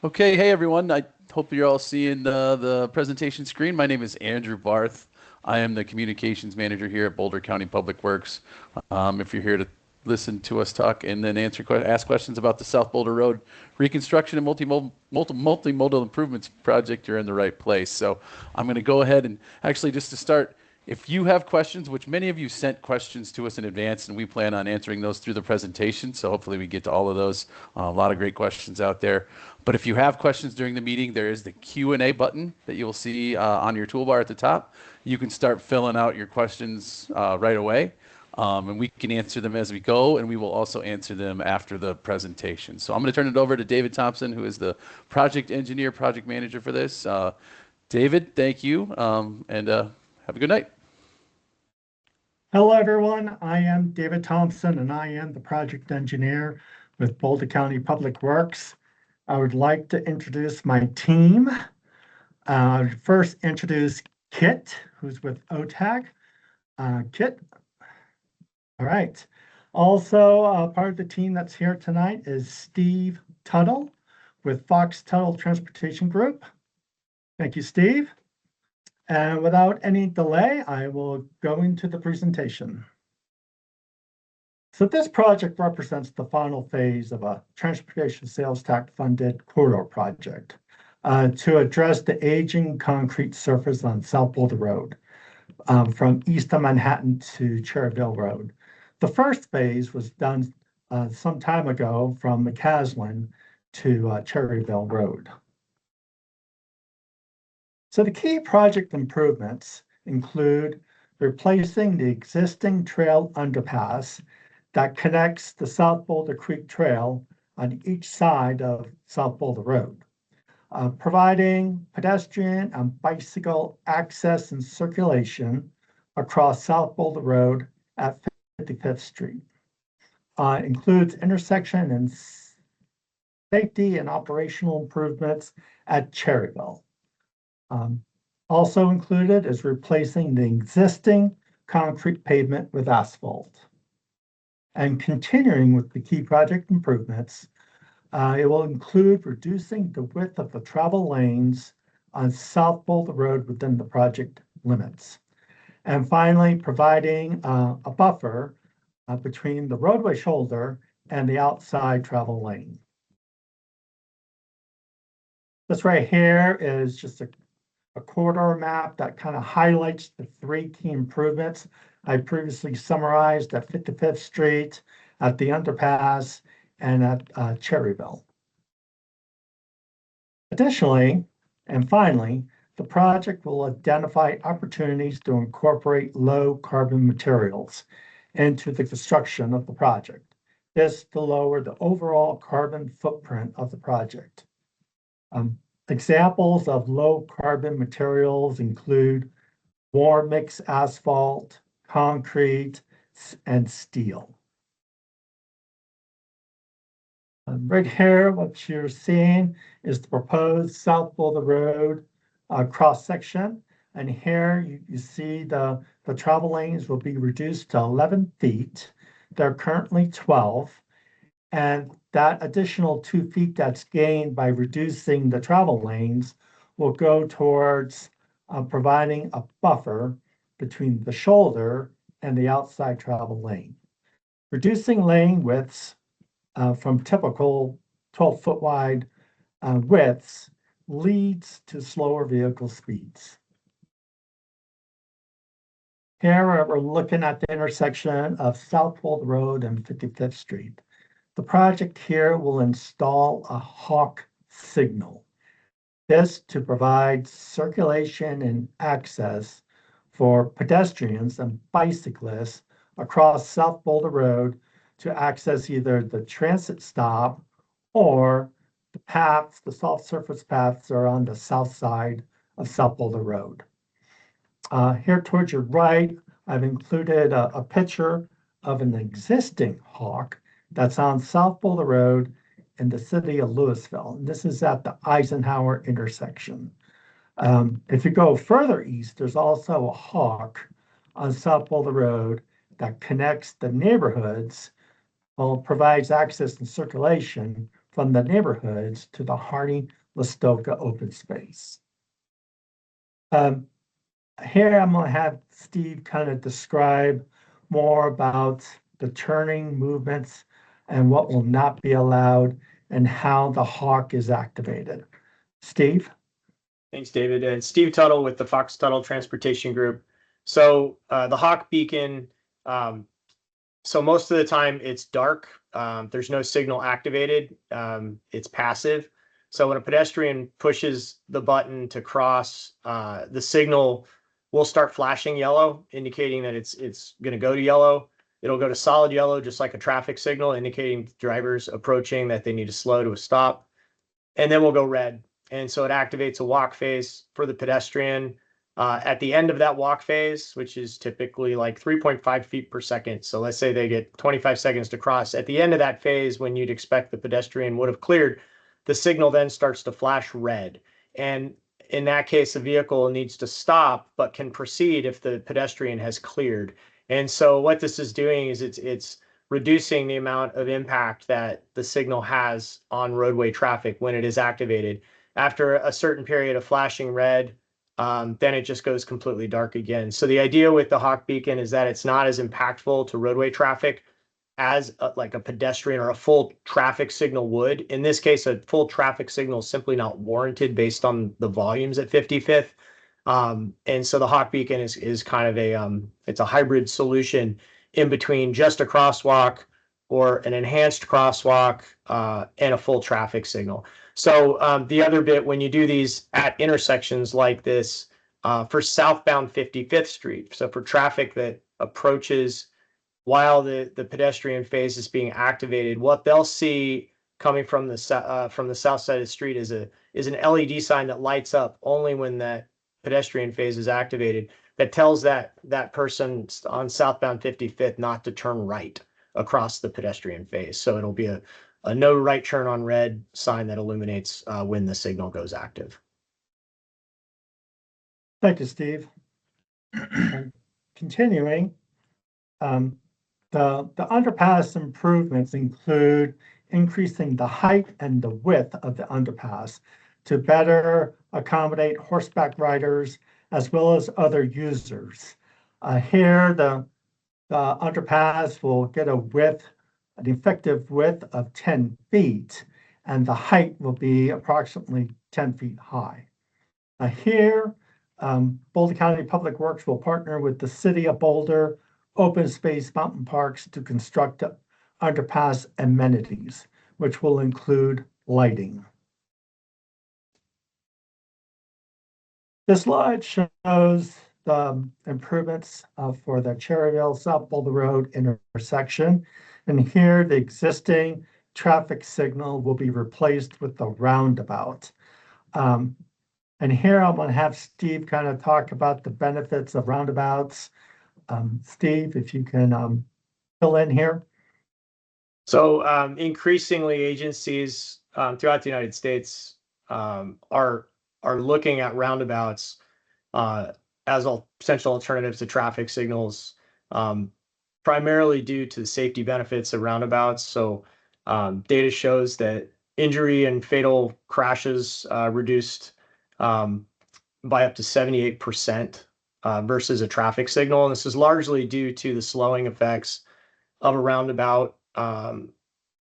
Okay, hey everyone. I hope you're all seeing the presentation screen. My name is Andrew Barth. I am the communications manager here at Boulder County Public Works. If you're here to listen to us talk and then ask questions about the South Boulder Road reconstruction and multimodal improvements project, you're in the right place. So I'm going to go ahead and actually just to start, if you have questions, which many of you sent questions to us in advance, and we plan on answering those through the presentation, so hopefully we get to all of those. A lot of great questions out there. But if you have questions during the meeting, there is the Q&A button that you'll see on your toolbar at the top. You can start filling out your questions right away, and we can answer them as we go, and we will also answer them after the presentation. So I'm going to turn it over to David Thompson, who is the project engineer, project manager for this. David, thank you, and have a good night. Hello, everyone. I am David Thompson, and I am the project engineer with Boulder County Public Works. I would like to introduce my team. First, introduce Kit, who's with OTAG. Kit, all right. Also, part of the team that's here tonight is Steve Tuttle with Fox Tuttle Transportation Group. Thank you, Steve. And without any delay, I will go into the presentation. So this project represents the final phase of a transportation sales tax funded corridor project to address the aging concrete surface on South Boulder Road from east of Manhattan to Cherryvale Road. The first phase was done some time ago from McCaslin to Cherryvale Road. So the key project improvements include replacing the existing trail underpass that connects the South Boulder Creek Trail on each side of South Boulder Road, providing pedestrian and bicycle access and circulation across South Boulder Road at 55th Street. Includes intersection and safety and operational improvements at Cherryvale. Also included is replacing the existing concrete pavement with asphalt. And continuing with the key project improvements, it will include reducing the width of the travel lanes on South Boulder Road within the project limits. And finally, providing a buffer between the roadway shoulder and the outside travel lane. This right here is just a corridor map that kind of highlights the three key improvements I previously summarized at 55th Street, at the underpass, and at Cherryvale. Additionally, and finally, the project will identify opportunities to incorporate low carbon materials into the construction of the project. This to lower the overall carbon footprint of the project. Examples of low carbon materials include warm mix asphalt, concrete, and steel. Right here, what you're seeing is the proposed South Boulder Road cross section. And here you see the travel lanes will be reduced to 11 feet. They're currently 12. And that additional 2 feet that's gained by reducing the travel lanes will go towards providing a buffer between the shoulder and the outside travel lane. Reducing lane widths from typical 12-foot wide widths leads to slower vehicle speeds. Here we're looking at the intersection of South Boulder Road and 55th Street. The project here will install a hawk signal. This to provide circulation and access for pedestrians and bicyclists across South Boulder Road to access either the transit stop or the paths, the soft surface paths are on the south side of South Boulder Road. Here towards your right, I've included a picture of an existing hawk that's on South Boulder Road in the city of Louisville. And this is at the Eisenhower intersection. If you go further east, there's also a hawk on South Boulder Road that connects the neighborhoods, provides access and circulation from the neighborhoods to the Harney-Listoka open space. Here I'm going to have Steve kind of describe more about the turning movements and what will not be allowed and how the hawk is activated. Steve? Thanks, David. And Steve Tuttle with the Fox Tuttle Transportation Group. So the hawk beacon, so most of the time it's dark. There's no signal activated. It's passive. So when a pedestrian pushes the button to cross, the signal will start flashing yellow, indicating that it's going to go to yellow. It'll go to solid yellow, just like a traffic signal, indicating drivers approaching that they need to slow to a stop. And then we'll go red. And so it activates a walk phase for the pedestrian. At the end of that walk phase, which is typically like 3.5 feet per second. So let's say they get 25 seconds to cross. At the end of that phase, when you'd expect the pedestrian would have cleared, the signal then starts to flash red. And in that case, the vehicle needs to stop, but can proceed if the pedestrian has cleared. And so what this is doing is it's reducing the amount of impact that the signal has on roadway traffic when it is activated. After a certain period of flashing red, then it just goes completely dark again. So the idea with the hawk beacon is that it's not as impactful to roadway traffic as like a pedestrian or a full traffic signal would. In this case, a full traffic signal is simply not warranted based on the volumes at 55th. And so the hawk beacon is kind of it's a hybrid solution in between just a crosswalk or an enhanced crosswalk and a full traffic signal. So the other bit, when you do these at intersections like this, for southbound 55th Street, so for traffic that approaches while the pedestrian phase is being activated, what they'll see coming from the south side of the street is an LED sign that lights up only when that pedestrian phase is activated, that tells that person on southbound 55th not to turn right across the pedestrian phase. So it'll be a no right turn on red sign that illuminates when the signal goes active. Thank you, Steve. Continuing, the underpass improvements include increasing the height and the width of the underpass to better accommodate horseback riders as well as other users. Here, the underpass will get an effective width of 10 feet, and the height will be approximately 10 feet high. Here, Boulder County Public Works will partner with the City of Boulder Open Space Mountain Parks to construct underpass amenities, which will include lighting. This slide shows the improvements for the Cherryvale South Boulder Road intersection. And here the existing traffic signal will be replaced with the roundabout. And here I'm going to have Steve kind of talk about the benefits of roundabouts. Steve, if you can fill in here. So increasingly agencies throughout the United States are looking at roundabouts as potential alternatives to traffic signals, primarily due to the safety benefits of roundabouts. So data shows that injury and fatal crashes reduced by up to 78% versus a traffic signal. And this is largely due to the slowing effects of a roundabout,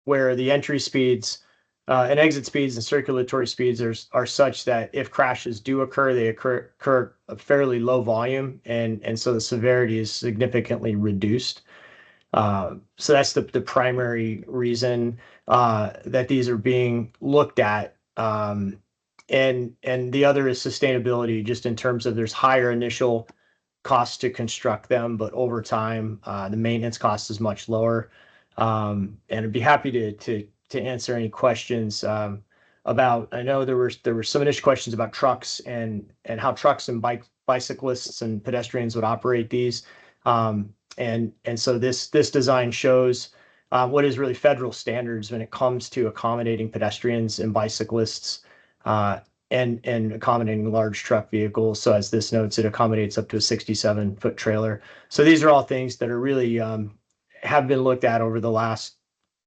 where the entry speeds and exit speeds and circulatory speeds are such that if crashes do occur, they occur a fairly low volume, and so the severity is significantly reduced. So that's the primary reason that these are being looked at. And the other is sustainability, just in terms of there's higher initial costs to construct them, but over time, the maintenance cost is much lower. And I'd be happy to answer any questions about. I know there were some initial questions about trucks and how trucks and bicyclists and pedestrians would operate these. And so this design shows what is really federal standards when it comes to accommodating pedestrians and bicyclists and accommodating large truck vehicles. So as this notes, it accommodates up to a 67-foot trailer. So these are all things that are really have been looked at over the last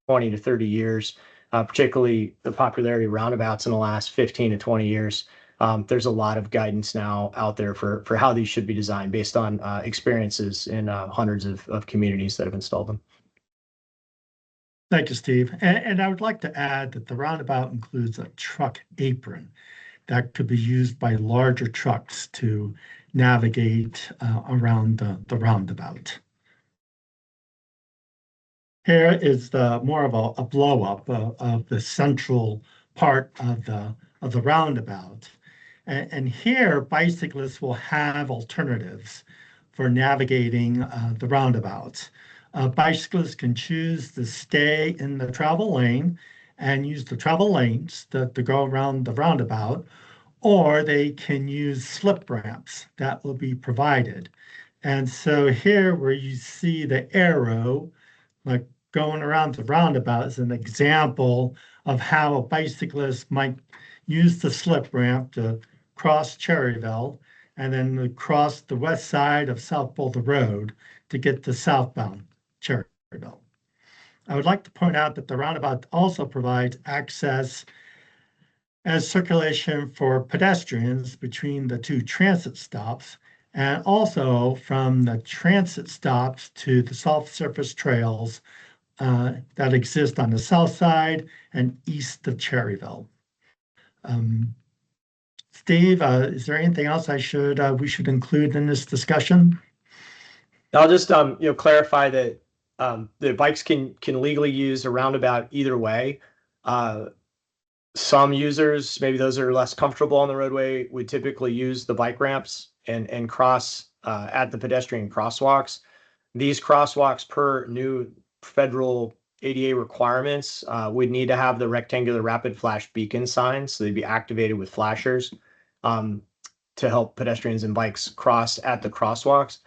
20 to 30 years. particularly the popularity of roundabouts in the last 15 to 20 years. There's a lot of guidance now out there for how these should be designed based on experiences in hundreds of communities that have installed them. Thank you, Steve. And I would like to add that the roundabout includes a truck apron that could be used by larger trucks to navigate around the roundabout. Here is the more of a blow up of the central part of the roundabout. And here bicyclists will have alternatives for navigating the roundabout. Bicyclists can choose to stay in the travel lane and use the travel lanes to go around the roundabout, or they can use slip ramps that will be provided. And so here where you see the arrow, like going around the roundabout is an example of how a bicyclist might use the slip ramp to cross Cherryvale and then cross the west side of South Boulder Road to get to southbound Cherryvale. I would like to point out that the roundabout also provides access as circulation for pedestrians between the two transit stops, and also from the transit stops to the soft surface trails that exist on the south side and east of Cherryvale. Steve, is there anything else we should include in this discussion? I'll just clarify that the bikes can legally use a roundabout either way. Some users, maybe those that are less comfortable on the roadway, would typically use the bike ramps and cross at the pedestrian crosswalks. These crosswalks, per new federal ADA requirements, would need to have the rectangular rapid flash beacon signs, so they'd be activated with flashers to help pedestrians and bikes cross at the crosswalks.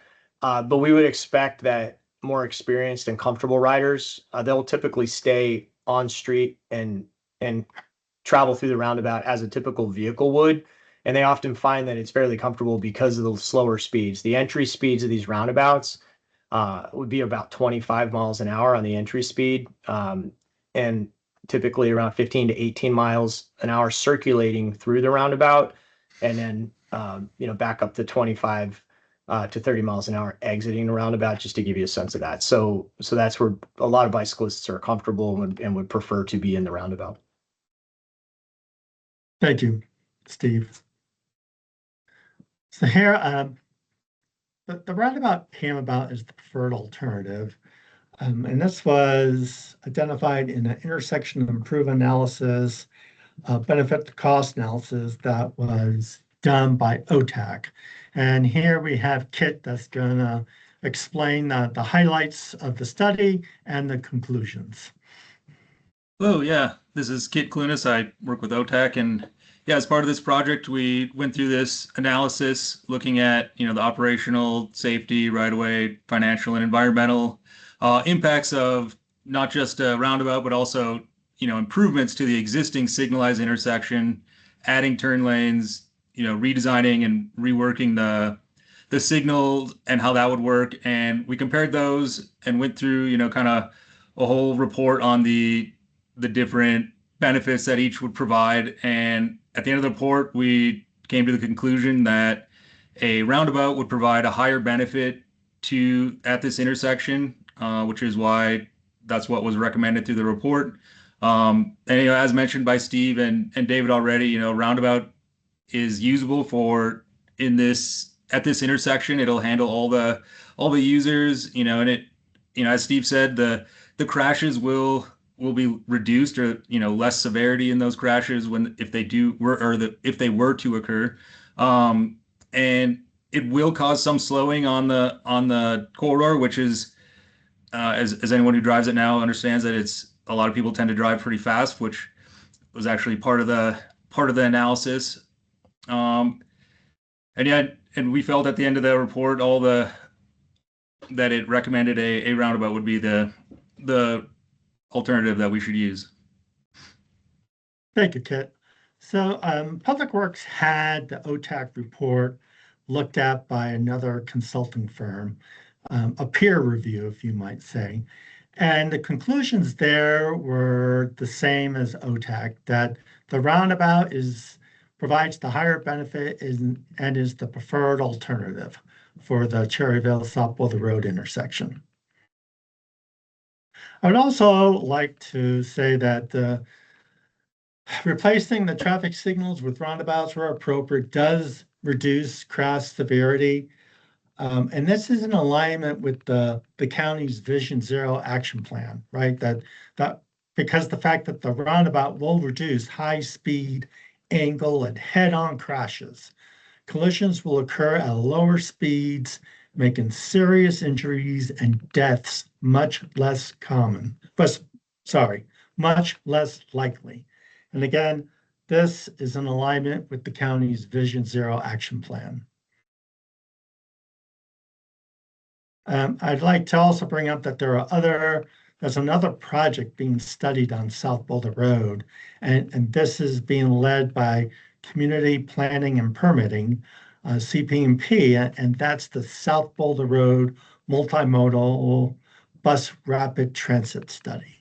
But we would expect that more experienced and comfortable riders, they'll typically stay on street and travel through the roundabout as a typical vehicle would. And they often find that it's fairly comfortable because of the slower speeds. The entry speeds of these roundabouts would be about 25 miles an hour on the entry speed, and typically around 15 to 18 miles an hour circulating through the roundabout, and then back up to 25 to 30 miles an hour exiting the roundabout, just to give you a sense of that. So that's where a lot of bicyclists are comfortable and would prefer to be in the roundabout. Thank you, Steve. So here, the roundabout came about as the preferred alternative. And this was identified in an intersection improvement analysis, benefit to cost analysis that was done by OTAC. And here we have Kit that's going to explain the highlights of the study and the conclusions. Oh, yeah. This is Kit Clunas. I work with OTAC, and yeah, as part of this project, we went through this analysis looking at, the operational, safety, right-of-way, financial, and environmental impacts of not just a roundabout, but also, improvements to the existing signalized intersection, adding turn lanes, redesigning and reworking the signal and how that would work. And we compared those and went through, kind of a whole report on the different benefits that each would provide. And at the end of the report, we came to the conclusion that a roundabout would provide a higher benefit at this intersection, which is why that's what was recommended through the report. And as mentioned by Steve and David already, roundabout is usable at this intersection. It'll handle all the users, and it, as Steve said, the crashes will be reduced, or less severity in those crashes if they were to occur, and it will cause some slowing on the corridor, which is as anyone who drives it now understands, that a lot of people tend to drive pretty fast, which was actually part of the analysis. And we felt at the end of the report that it recommended a roundabout would be the alternative that we should use. Thank you, Kit. So Public Works had the OTAC report looked at by another consulting firm, a peer review, if you might say. And the conclusions there were the same as OTAC, that the roundabout provides the higher benefit and is the preferred alternative for the Cherryvale South Boulder Road intersection. I would also like to say that replacing the traffic signals with roundabouts where appropriate does reduce crash severity. And this is in alignment with the county's Vision Zero action plan, right? That because the fact that the roundabout will reduce high speed, angle, and head-on crashes. Collisions will occur at lower speeds, making serious injuries and deaths much less much less likely. And again, this is in alignment with the county's Vision Zero action plan. I'd like to also bring up that there's another project being studied on South Boulder Road, and this is being led by Community Planning and Permitting, CP&P, and that's the South Boulder Road Multimodal Bus Rapid Transit Study.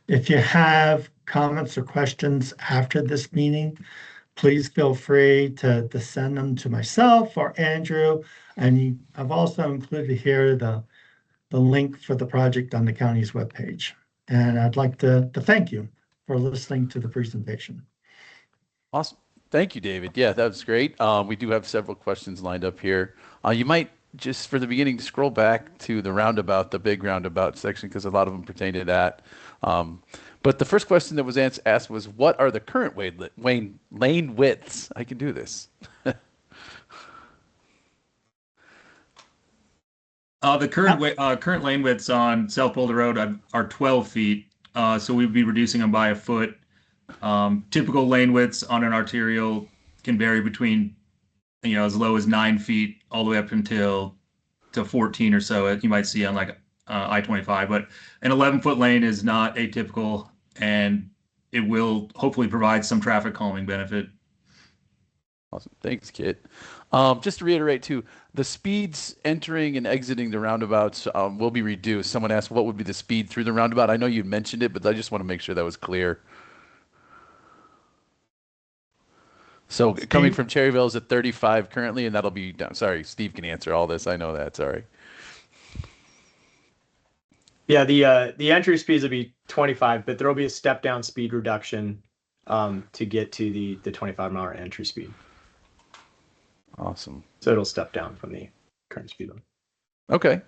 If you have comments or questions after this meeting, please feel free to send them to myself or Andrew. And I've also included here the link for the project on the county's webpage. And I'd like to thank you for listening to the presentation. Awesome. Thank you, David. Yeah, that was great. We do have several questions lined up here. You might just for the beginning scroll back to the roundabout, the big roundabout section, because a lot of them pertain to that. But the first question that was asked was, what are the current lane widths? I can do this. The current lane widths on South Boulder Road are 12 feet. So we'd be reducing them by a foot. Typical lane widths on an arterial can vary between, as low as 9 feet all the way up until to 14 or so. You might see on like I-25, but an 11-foot lane is not atypical, and it will hopefully provide some traffic calming benefit. Awesome. Thanks, Kit. Just to reiterate too, the speeds entering and exiting the roundabouts will be reduced. Someone asked what would be the speed through the roundabout. I know you mentioned it, but I just want to make sure that was clear. So coming from Cherryvale is at 35 currently, and that'll be down. Sorry, Steve can answer all this. I know that. Sorry. Yeah, the entry speeds will be 25, but there will be a step down speed reduction to get to the 25-mile entry speed. Awesome. So it'll step down from the current speed limit. Okay.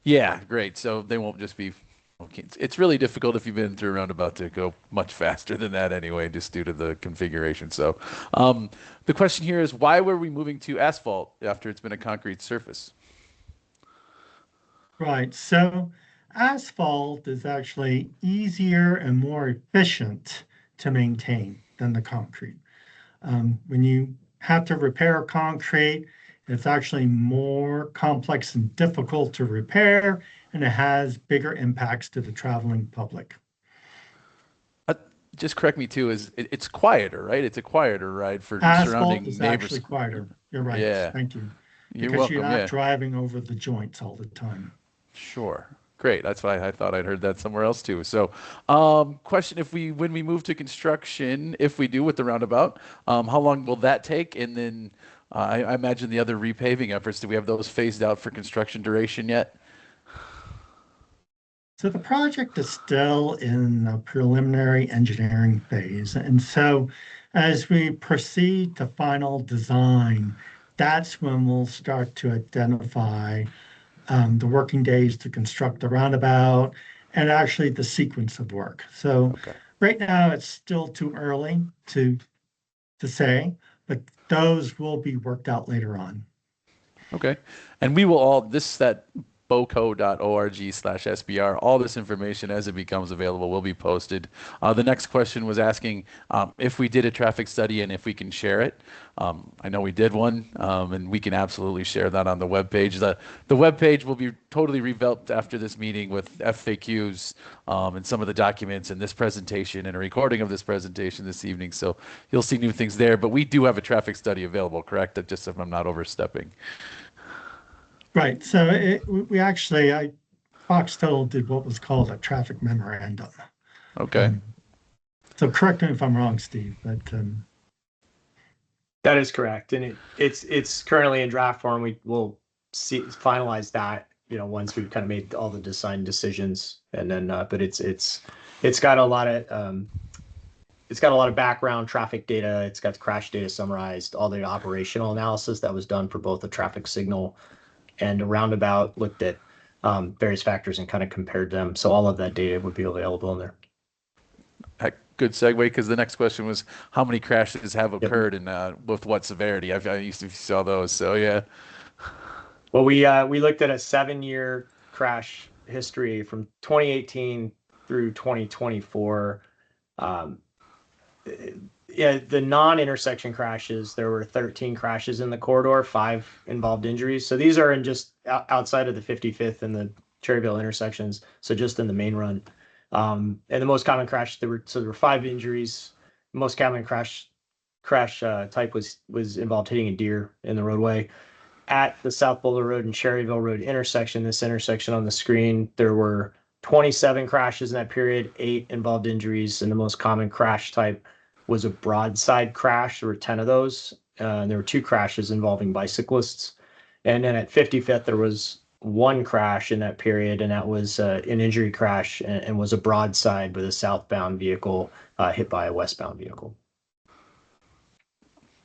Yeah, great. So they won't just be. Okay. It's really difficult if you've been through a roundabout to go much faster than that anyway, just due to the configuration. So the question here is, why were we moving to asphalt after it's been a concrete surface? Right. So asphalt is actually easier and more efficient to maintain than the concrete. When you have to repair concrete, it's actually more complex and difficult to repair, and it has bigger impacts to the traveling public. Just correct me too, it's quieter, right? It's a quieter ride for surrounding Asphalt is neighbors. actually quieter. You're right. Yeah. Thank you. You're Because welcome. you're not Yeah. driving over the joints all the time. Sure. Great. That's why I thought I'd heard that somewhere else too. So, question: when we move to construction, if we do with the roundabout, how long will that take? And then I imagine the other repaving efforts. Do we have those phased out for construction duration yet? So the project is still in the preliminary engineering phase. And so as we proceed to final design, that's when we'll start to identify the working days to construct the roundabout and actually the sequence of work. So Okay. right now it's still too early to say, but those will be worked out later on. Okay. And we will that boco.org/SBR. All this information as it becomes available will be posted. The next question was asking if we did a traffic study and if we can share it. I know we did one, and we can absolutely share that on the webpage. The webpage will be totally revamped after this meeting with FAQs and some of the documents and this presentation and a recording of this presentation this evening. So you'll see new things there. But we do have a traffic study available, correct? Just if I'm not overstepping. Right. So we actually, Fox Tuttle did what was called a traffic memorandum. Okay. So correct me if I'm wrong, Steve, but That is correct, and it's currently in draft form. We will finalize that, once we've kind of made all the design decisions, and then but it's got a lot of background traffic data. It's got the crash data summarized, all the operational analysis that was done for both the traffic signal and a roundabout, looked at various factors and kind of compared them. So all of that data would be available in there. Good segue, because the next question was how many crashes have Yep. occurred and with what severity? I used to saw those, so yeah. Well, we looked at a 7-year crash history from 2018 through 2024. Yeah, the non-intersection crashes, there were 13 crashes in the corridor, 5 involved injuries. So these are in just outside of the 55th and the Cherryvale intersections, so just in the main run. And the most common crash, there were 5 injuries. The most common crash type was involved hitting a deer in the roadway. At the South Boulder Road and Cherryvale Road intersection, this intersection on the screen, there were 27 crashes in that period, 8 involved injuries, and the most common crash type was a broadside crash. There were 10 of those. And there were 2 crashes involving bicyclists. And then at 55th, there was 1 crash in that period, and that was an injury crash and was a broadside with a southbound vehicle hit by a westbound vehicle.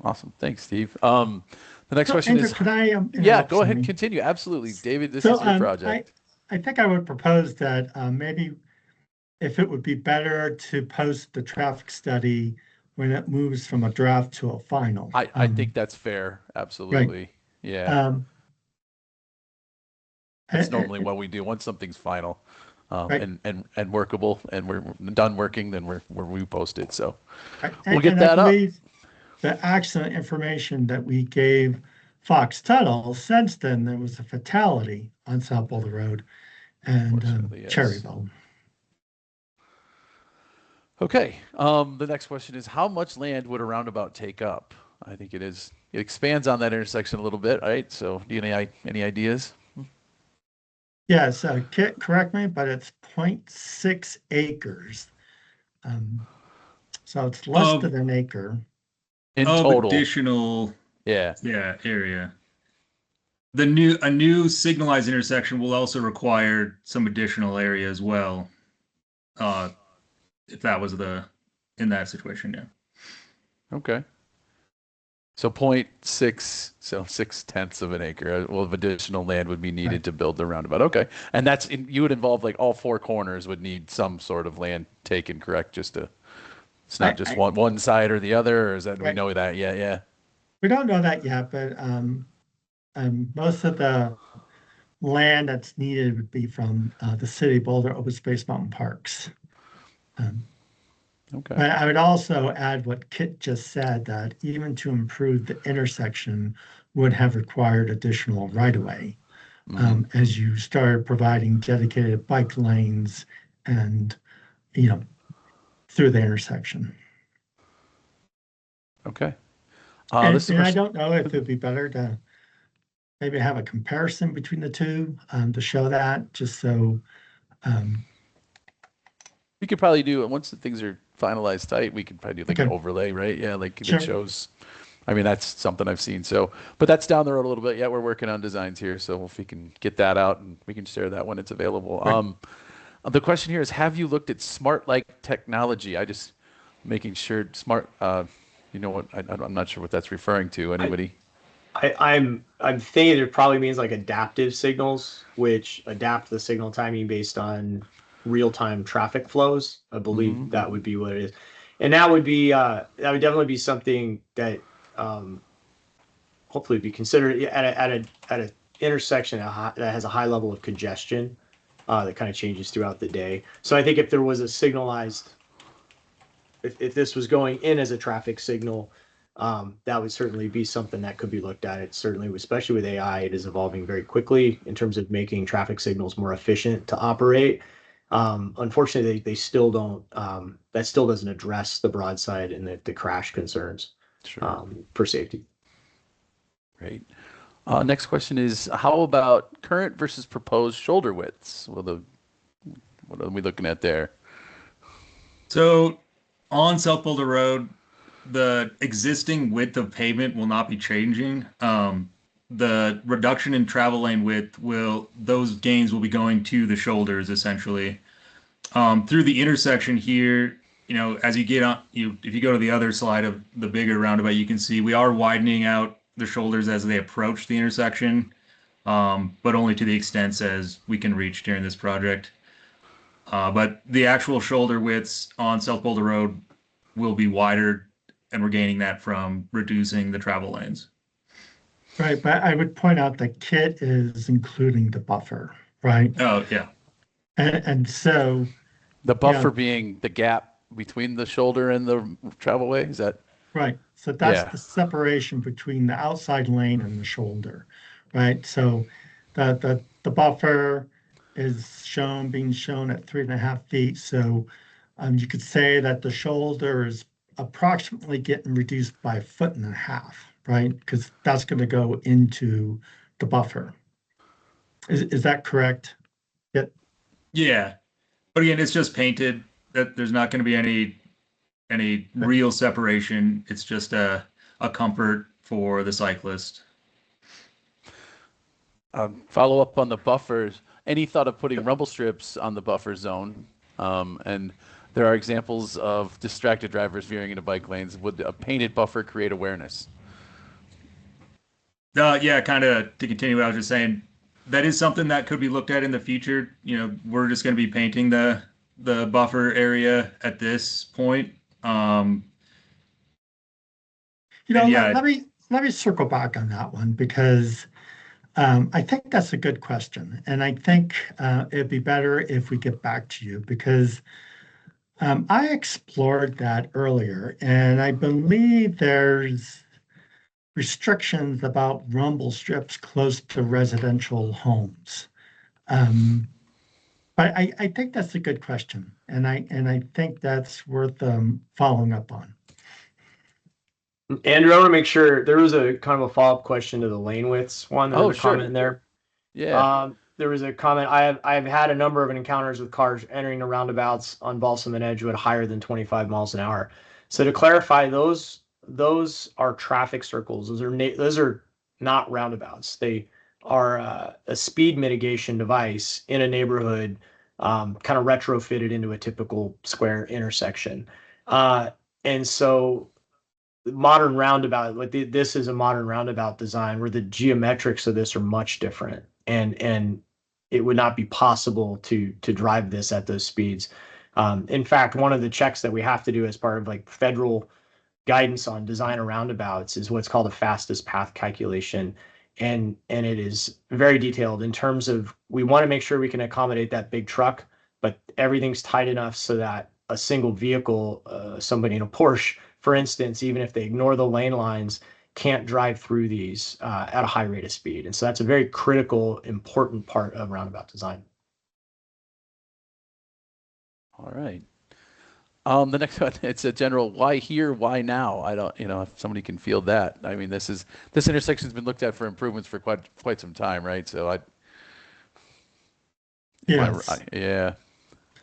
Awesome. Thanks, Steve. The next so, question Andrew, is, could I yeah, interrupt go ahead, something? continue. Absolutely. David, this So is your project. I think I would propose that maybe if it would be better to post the traffic study when it moves from a draft to a final. I think that's fair. Absolutely. Yeah. Um, That's uh, normally what we do once something's final, Right. and workable, and we're done working, then we post it. So Right. we'll get And that I up. believe the accident information that we gave Fox Tuttle, since then there was a fatality on South Boulder Road and Unfortunately, yes. Cherryvale. Okay. The next question is, how much land would a roundabout take up? I think it expands on that intersection a little bit, right? So do you any ideas? Yes, Kit, correct me, but it's 0.6 acres. So it's less Of than an acre. In of total. additional Yeah. area. A new signalized intersection will also require some additional area as well. If that was in that situation, yeah. Okay. So 0.6, so 6/10 of an acre. Well, of additional land would be needed Right. to build the roundabout. Okay. And you would involve like all 4 corners would need some sort of land taken, correct? It's not just one side or the other, or is that, do we Right. know that? Yeah. We don't know that yet, but most of the land that's needed would be from the city of Boulder Open Space Mountain Parks. Okay. But I would also add what Kit just said, that even to improve the intersection would have required additional right-of-way as you start providing dedicated bike lanes and, through the intersection. Okay. And, This is I don't know if it'd be better to maybe have a comparison between the two to show that, just so. we could probably do, once the things are finalized tight, we could probably do like an Okay. overlay, right? Yeah, like Sure. that shows. I mean, that's something I've seen. So, but that's down the road a little bit. Yeah, we're working on designs here, so if we can get that out and we can share that when it's available. Right. The question here is, have you looked at smart light technology? I just making sure smart. You know what? I'm not sure what that's referring to. Anybody? I'm thinking it probably means like adaptive signals, which adapt the signal timing based on real-time traffic flows. I believe that would be what it is, and that would definitely be something that hopefully be considered at a intersection that has a high level of congestion that kind of changes throughout the day. So I think if there was a signalized, if this was going in as a traffic signal, that would certainly be something that could be looked at. It certainly, especially with AI, it is evolving very quickly in terms of making traffic signals more efficient to operate. Unfortunately, they still don't. That still doesn't address the broadside and the crash concerns Sure. for safety. Great. Next question is, how about current versus proposed shoulder widths? What are we looking at there? So on South Boulder Road, the existing width of pavement will not be changing. The reduction in travel lane width those gains will be going to the shoulders essentially. Through the intersection here, as you get on, if you go to the other slide of the bigger roundabout, you can see we are widening out the shoulders as they approach the intersection, but only to the extent as we can reach during this project. But the actual shoulder widths on South Boulder Road will be wider, and we're gaining that from reducing the travel lanes. Right, but I would point out the kit is including the buffer, right? Oh, yeah. And so, The buffer Yeah. being the gap between the shoulder and the travel way? Is that? right, so that's Yeah. the separation between the outside lane and the shoulder, right? So the buffer is being shown at 3.5 feet. So you could say that the shoulder is approximately getting reduced by 1.5 feet, right? Because that's going to go into the buffer. Is that correct? Yeah. But again, it's just painted. That there's not going to be any real separation. It's just a comfort for the cyclist. Follow up on the buffers. Any thought of putting rumble strips on the buffer zone? And there are examples of distracted drivers veering into bike lanes. Would a painted buffer create awareness? Yeah, kind of to continue what I was just saying, that is something that could be looked at in the future. We're just going to be painting the buffer area at this point. And yeah, let me circle back on that one because I think that's a good question, and I think it'd be better if we get back to you because I explored that earlier, and I believe there's restrictions about rumble strips close to residential homes. But I think that's a good question, and I think that's worth following up on. Andrew, I want to make sure there was a kind of a follow-up question to the lane widths one. There was a sure. comment in there. Yeah. There was a comment. I've had a number of encounters with cars entering the roundabouts on Balsam and Edgewood higher than 25 miles an hour. So to clarify, those are traffic circles. Those are not roundabouts. They are a speed mitigation device in a neighborhood, kind of retrofitted into a typical square intersection. And so modern roundabout, this is a modern roundabout design where the geometrics of this are much different, and it would not be possible to drive this at those speeds. In fact, one of the checks that we have to do as part of like federal guidance on design of roundabouts is what's called a fastest path calculation, and it is very detailed in terms of we want to make sure we can accommodate that big truck, but everything's tight enough so that a single vehicle, somebody in a Porsche, for instance, even if they ignore the lane lines, can't drive through these at a high rate of speed. And so that's a very critical, important part of roundabout design. All right. The next one, it's a general, why here, why now? I don't, if somebody can field that. I mean, this intersection's been looked at for improvements for quite some time, right? So Yes. yeah.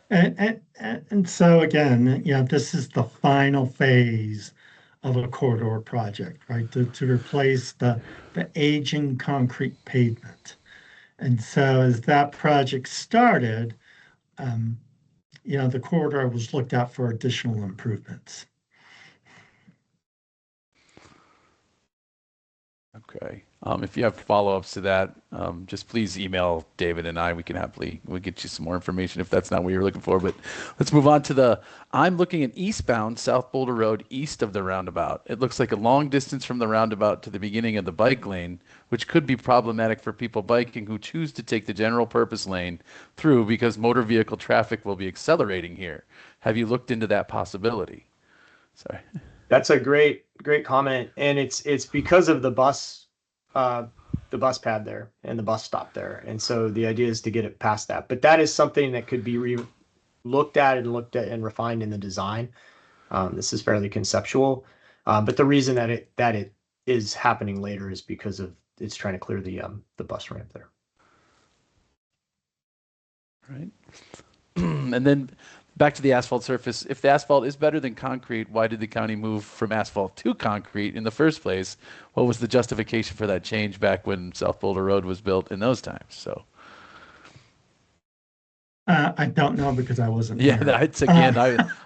And so again, this is the final phase of a corridor project, right? To replace the aging concrete pavement. And so as that project started, the corridor was looked at for additional improvements. Okay. If you have follow-ups to that, just please email David and I. We'll get you some more information if that's not what you're looking for. But let's move on to I'm looking at eastbound South Boulder Road east of the roundabout. It looks like a long distance from the roundabout to the beginning of the bike lane, which could be problematic for people biking who choose to take the general purpose lane through because motor vehicle traffic will be accelerating here. Have you looked into that possibility? Sorry. That's a great comment, and it's because of the bus pad there and the bus stop there, and so the idea is to get it past that. But that is something that could be looked at and refined in the design. This is fairly conceptual, but the reason that it is happening later is because of it's trying to clear the bus ramp there. Right. And then back to the asphalt surface. If the asphalt is better than concrete, why did the county move from asphalt to concrete in the first place? What was the justification for that change back when South Boulder Road was built in those times? So I don't know because I wasn't yeah, there. that's again,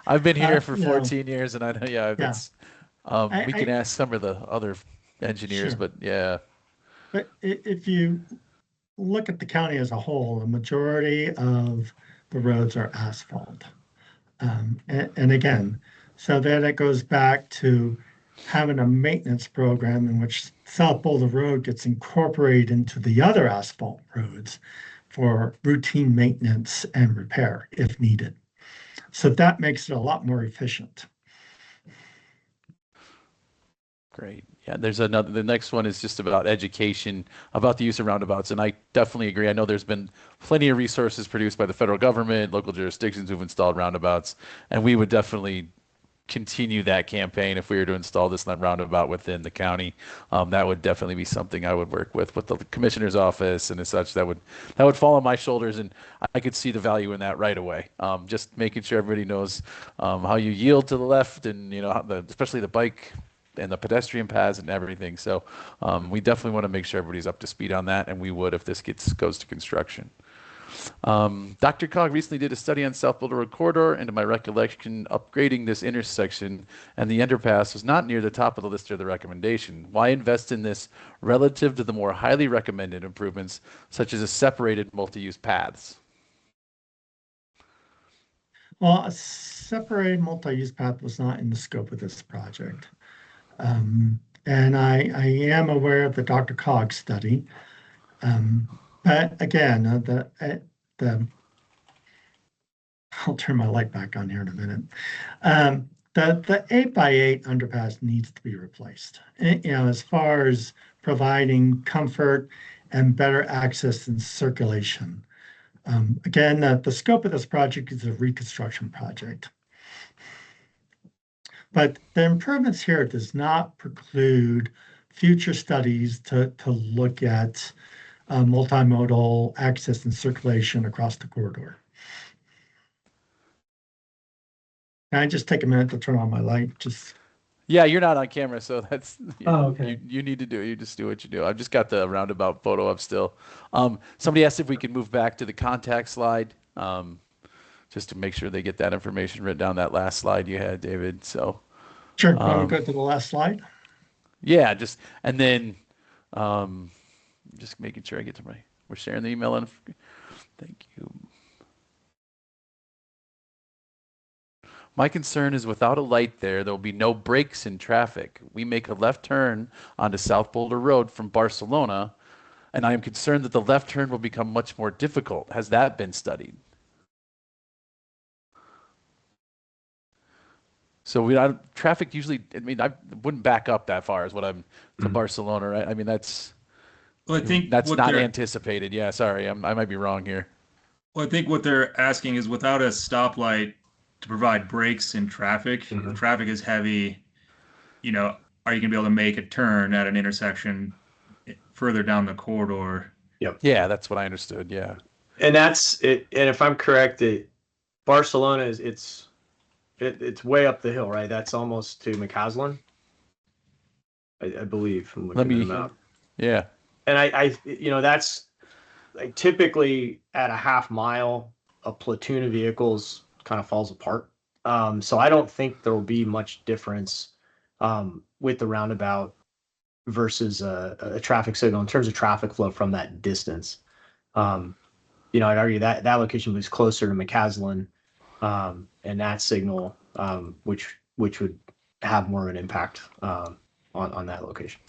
I've been here for you know, 14 years, and I know, yeah, that's we can ask some of the other engineers, Sure. but yeah, But if you look at the county as a whole, the majority of the roads are asphalt. And again, so then it goes back to having a maintenance program in which South Boulder Road gets incorporated into the other asphalt roads for routine maintenance and repair if needed. So that makes it a lot more efficient. great. Yeah, there's another. The next one is just about education about the use of roundabouts, and I definitely agree. I know there's been plenty of resources produced by the federal government, local jurisdictions who've installed roundabouts, and we would definitely continue that campaign if we were to install this roundabout within the county. That would definitely be something I would work with the commissioner's office and as such. That would fall on my shoulders, and I could see the value in that right away. Just making sure everybody knows how you yield to the left, and especially the bike and the pedestrian paths and everything. So we definitely want to make sure everybody's up to speed on that, and we would if this goes to construction. Dr. Cog recently did a study on South Boulder Road corridor, and to my recollection, upgrading this intersection and the underpass was not near the top of the list or the recommendation. Why invest in this relative to the more highly recommended improvements, such as a separated multi-use paths? Well, a separated multi-use path was not in the scope of this project. And I am aware of the Dr. Cog study. But again, I'll turn my light back on here in a minute. The 8x8 underpass needs to be replaced. As far as providing comfort and better access and circulation. Again, the scope of this project is a reconstruction project. But the improvements here does not preclude future studies to look at multimodal access and circulation across the corridor. Can I just take a minute to turn on my light? Yeah, you're not on camera, so that's okay. you need to do it. You just do what you do. I've just got the roundabout photo up still. Somebody asked if we could move back to the contact slide, just to make sure they get that information written down, that last slide you had, David. So Sure. Want to go to the last slide? yeah, and then just making sure I get to we're sharing the email and thank you. My concern is without a light there will be no breaks in traffic. We make a left turn onto South Boulder Road from Barcelona, and I am concerned that the left turn will become much more difficult. Has that been studied? So traffic usually, I wouldn't back up that far is what I'm to Barcelona, right? I mean, that's Well, I think that's what not they're anticipated. Yeah, sorry, I might be wrong here. well, I think what they're asking is without a stoplight to provide brakes in traffic, if traffic is heavy, are you gonna be able to make a turn at an intersection further down the corridor? Yep. Yeah, that's what I understood. Yeah. And that's it. And if I'm correct, Barcelona it's way up the hill, right? That's almost to McCaslin, I believe. From looking at the map. Yeah. And I that's like typically at a half mile, a platoon of vehicles kind of falls apart. So I don't think there will be much difference with the roundabout versus a traffic signal in terms of traffic flow from that distance. I'd argue that location was closer to McCaslin, and that signal, which would have more of an impact on that location.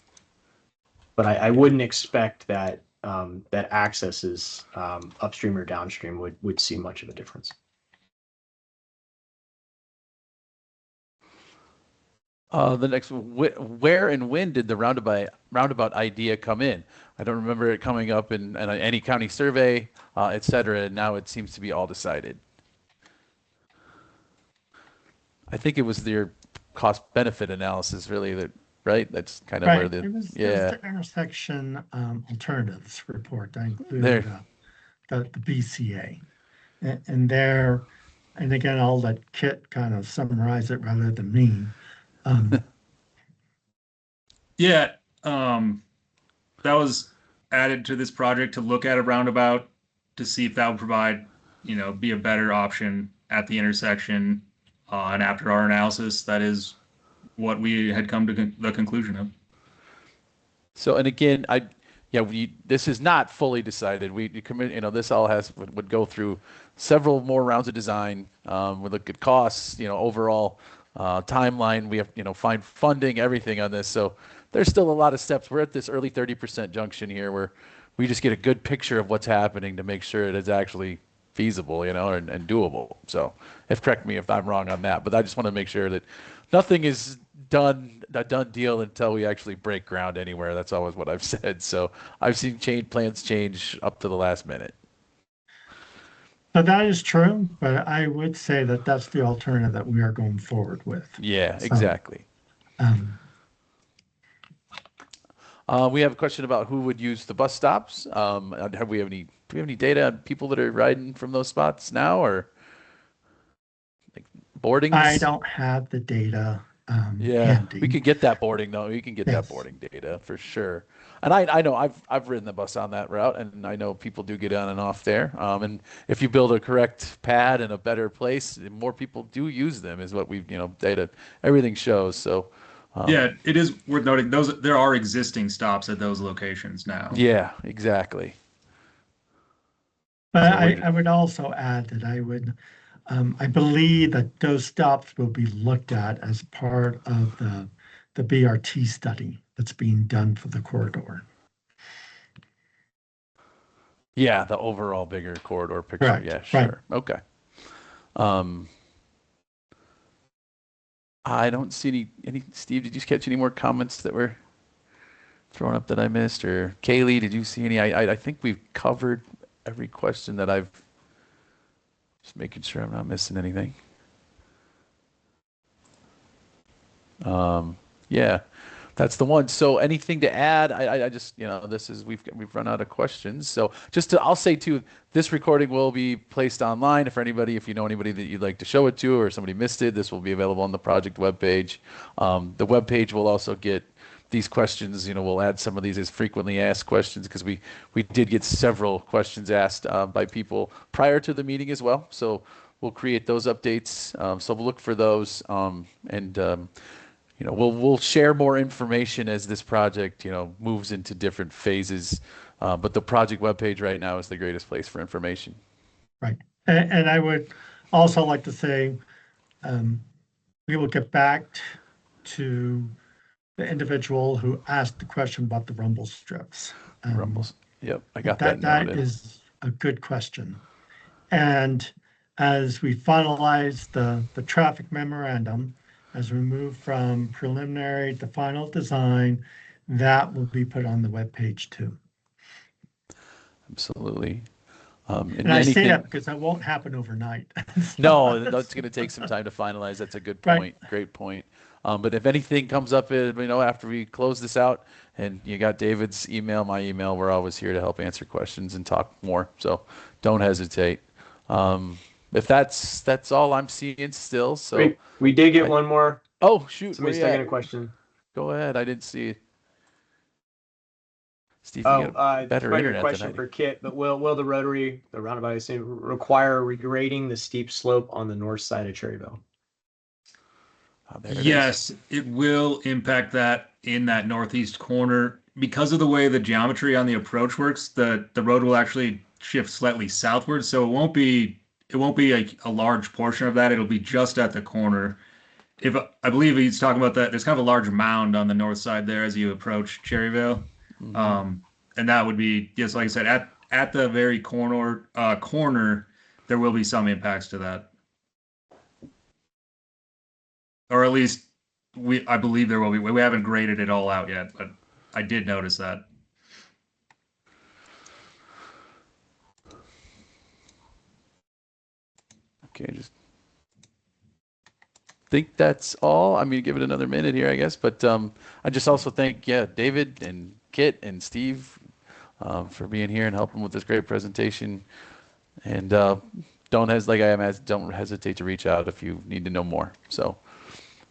But I wouldn't expect that that accesses upstream or downstream would see much of a difference. The next, where and when did the roundabout idea come in? I don't remember it coming up in any county survey, et cetera. Now it seems to be all decided. I think it was their cost benefit analysis really that right? That's kind of where Right, the, it was yeah, the intersection alternatives report. I there. included the BCA. And there, and again, I'll let Kit kind of summarize it rather than me. Um, Yeah, that was added to this project to look at a roundabout to see if that would provide, be a better option at the intersection. And after our analysis, that is what we had come to the conclusion of. So, and again, yeah, this is not fully decided. We commit, this all would go through several more rounds of design. We look at costs, overall timeline. We have, find funding, everything on this. So there's still a lot of steps. We're at this early 30% junction here where we just get a good picture of what's happening to make sure it is actually feasible, and doable. So correct me if I'm wrong on that, but I just want to make sure that nothing is a done deal until we actually break ground anywhere. That's always what I've said. So I've seen plans change up to the last minute. so that is true, but I would say that that's the alternative that we are going forward with. Yeah, So, exactly. Um, We have a question about who would use the bus stops. Do we have any data on people that are riding from those spots now, or like boardings? I don't have the data Yeah, we handy. could get that boarding though. We can get that Yes. boarding data for sure. And I know I've ridden the bus on that route, and I know people do get on and off there. And if you build a correct pad in a better place, more people do use them. Is what we've data everything shows. So Yeah, it is worth noting there are existing stops at those locations now. yeah, exactly. But So I would also add that I believe that those stops will be looked at as part of the BRT study that's being done for the corridor. yeah, the overall bigger corridor picture. Correct, Yeah, right. sure. Okay. Um, I don't see any. Steve, did you catch any more comments that were thrown up that I missed? Or Kaylee, did you see any? I think we've covered every question that I've. Just making sure I'm not missing anything. Yeah, that's the one. So anything to add? I just, this is, we've run out of questions. So I'll say too, this recording will be placed online. If you know anybody that you'd like to show it to, or somebody missed it, this will be available on the project webpage. The webpage will also get these questions. We'll add some of these as frequently asked questions, because we did get several questions asked by people prior to the meeting as well. So we'll create those updates. So we'll look for those, we'll share more information as this project, moves into different phases. But the project webpage right now is the greatest place for information. Right. And I would also like to say, we will get back to the individual who asked the question about the rumble strips. Rumbles. Yep, I got that That noted. is a good question. And as we finalize the traffic memorandum, as we move from preliminary to final design, that will be put on the webpage too. Absolutely. And I say that because that won't happen overnight. No, that's going to take some time to finalize. That's a good Right. point. Great point. But if anything comes up, after we close this out, and you got David's email, my email, we're always here to help answer questions and talk more. So don't hesitate. If that's all I'm seeing still. So Wait, we did get one more. Oh shoot! Somebody's where you taking a at? question. Go ahead. I didn't see it. Steve, you Oh, got a better probably a internet question than I for do. Kit, but will the rotary, the roundabout, I assume, require regrading the steep slope on the north side of Cherryvale? Oh, there it is. Yes, it will impact that in that northeast corner. Because of the way the geometry on the approach works, the road will actually shift slightly southward, so it won't be a large portion of that. It'll be just at the corner. If I believe he's talking about that, there's kind of a large mound on the north side there as you approach Cherryvale. And that would be, yes, like I said, at the very corner, there will be some impacts to that. Or at least I believe there will be. We haven't graded it all out yet, but I did notice that. Okay, just think that's all. I mean, give it another minute here, I guess. But I just also thank David and Kit and Steve for being here and helping with this great presentation. And don't don't hesitate to reach out if you need to know more. So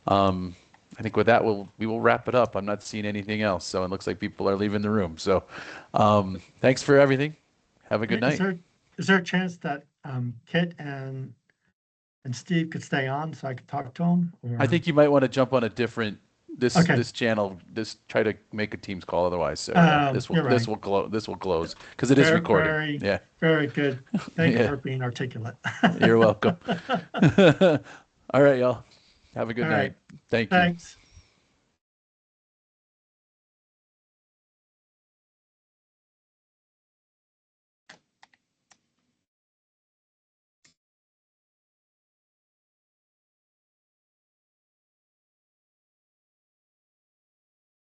I think with that we will wrap it up. I'm not seeing anything else, so it looks like people are leaving the room. So thanks for everything. Have a good night. Is there a chance that Kit and Steve could stay on so I could talk to them? I think you might want to jump on a different Okay. this channel. Try to make a Teams call otherwise. So you're right. this will close because it is recorded. Yeah. Very good. Thank you Yeah. for being articulate. You're welcome. All right, y'all. Have a good All night. right. Thank you. Thanks.